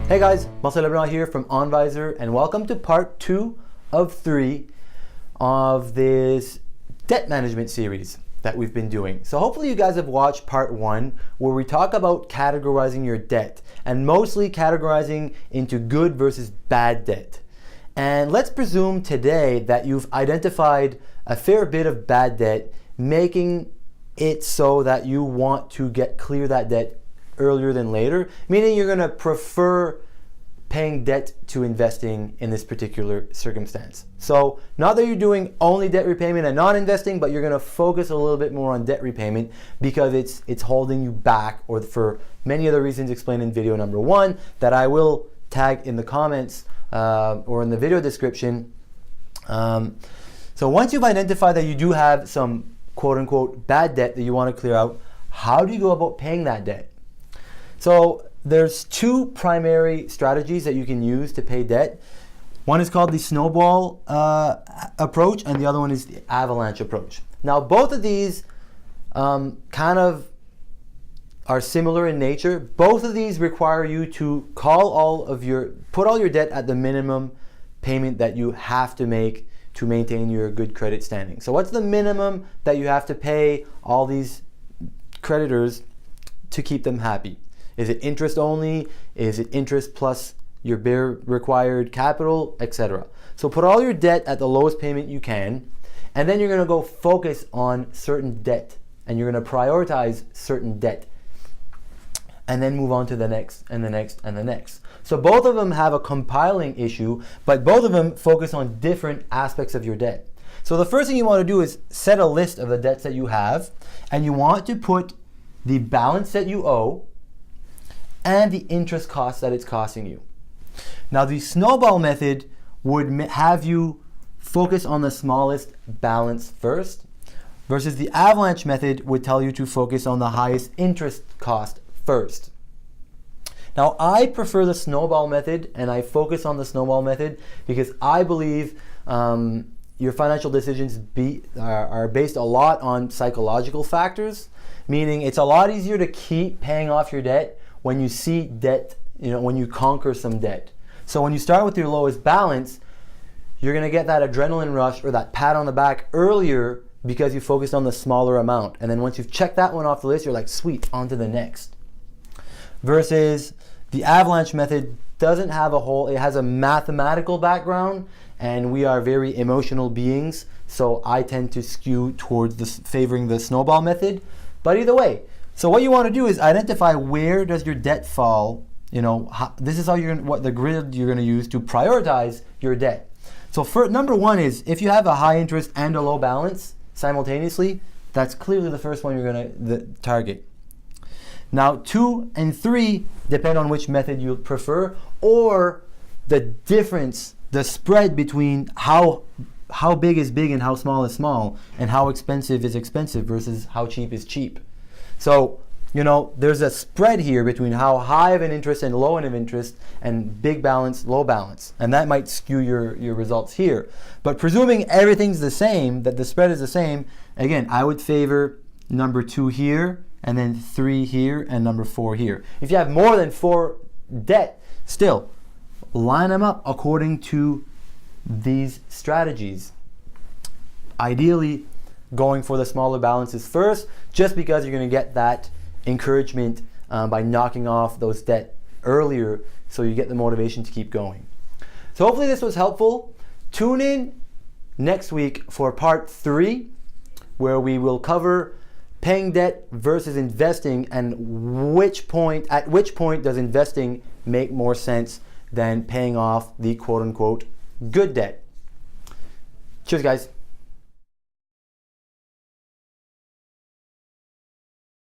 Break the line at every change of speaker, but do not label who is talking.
Hey guys, Marcel Leblanc here from OnVisor, and welcome to part 2 of 3 of this debt management series that we've been doing. So hopefully you guys have watched part 1 where we talk about categorizing your debt and mostly categorizing into good versus bad debt. And let's presume today that you've identified a fair bit of bad debt, making it so that you want to clear that debt earlier than later, meaning you're going to prefer paying debt to investing in this particular circumstance. So not that you're doing only debt repayment and not investing, but you're going to focus a little bit more on debt repayment because it's holding you back, or for many other reasons explained in video number 1 that I will tag in the comments or in the video description. So once you've identified that you do have some quote-unquote bad debt that you want to clear out, how do you go about paying that debt? So there's 2 primary strategies that you can use to pay debt. One is called the snowball approach, and the other one is the avalanche approach. Now both of these kind of are similar in nature. Both of these require you to put all your debt at the minimum payment that you have to make to maintain your good credit standing. So what's the minimum that you have to pay all these creditors to keep them happy? Is it interest only? Is it interest plus your bare required capital, etc.? So put all your debt at the lowest payment you can, and then you're going to go focus on certain debt, and you're going to prioritize certain debt, and then move on to the next and the next and the next. So both of them have a compiling issue, but both of them focus on different aspects of your debt. So the first thing you want to do is set a list of the debts that you have, and you want to put the balance that you owe and the interest cost that it's costing you. Now the snowball method would have you focus on the smallest balance first, versus the avalanche method would tell you to focus on the highest interest cost first. Now I prefer the snowball method, and I focus on the snowball method because I believe your financial decisions are based a lot on psychological factors, meaning it's a lot easier to keep paying off your debt when you see debt, when you conquer some debt. So when you start with your lowest balance, you're going to get that adrenaline rush or that pat on the back earlier because you focused on the smaller amount. And then once you've checked that one off the list, you're like, sweet, on to the next. Versus the avalanche method doesn't have it has a mathematical background, and we are very emotional beings, so I tend to skew towards favoring the snowball method. But either way, so what you want to do is identify where does your debt fall. This is what the grid you're going to use to prioritize your debt. So number 1 is, if you have a high interest and a low balance simultaneously, that's clearly the first one you're going to target. Now 2 and 3 depend on which method you prefer, or the difference, the spread between how big is big and how small is small, and how expensive is expensive versus how cheap is cheap. So, there's a spread here between how high of an interest and low of interest, and big balance, low balance. And that might skew your results here. But presuming everything's the same, that the spread is the same, again, I would favor number 2 here, and then 3 here, and number 4 here. If you have more than 4 debt, still, line them up according to these strategies. Ideally, going for the smaller balances first, just because you're going to get that encouragement by knocking off those debt earlier, so you get the motivation to keep going. So hopefully this was helpful. Tune in next week for part 3, where we will cover paying debt versus investing, and at which point does investing make more sense than paying off the quote-unquote good debt. Cheers, guys.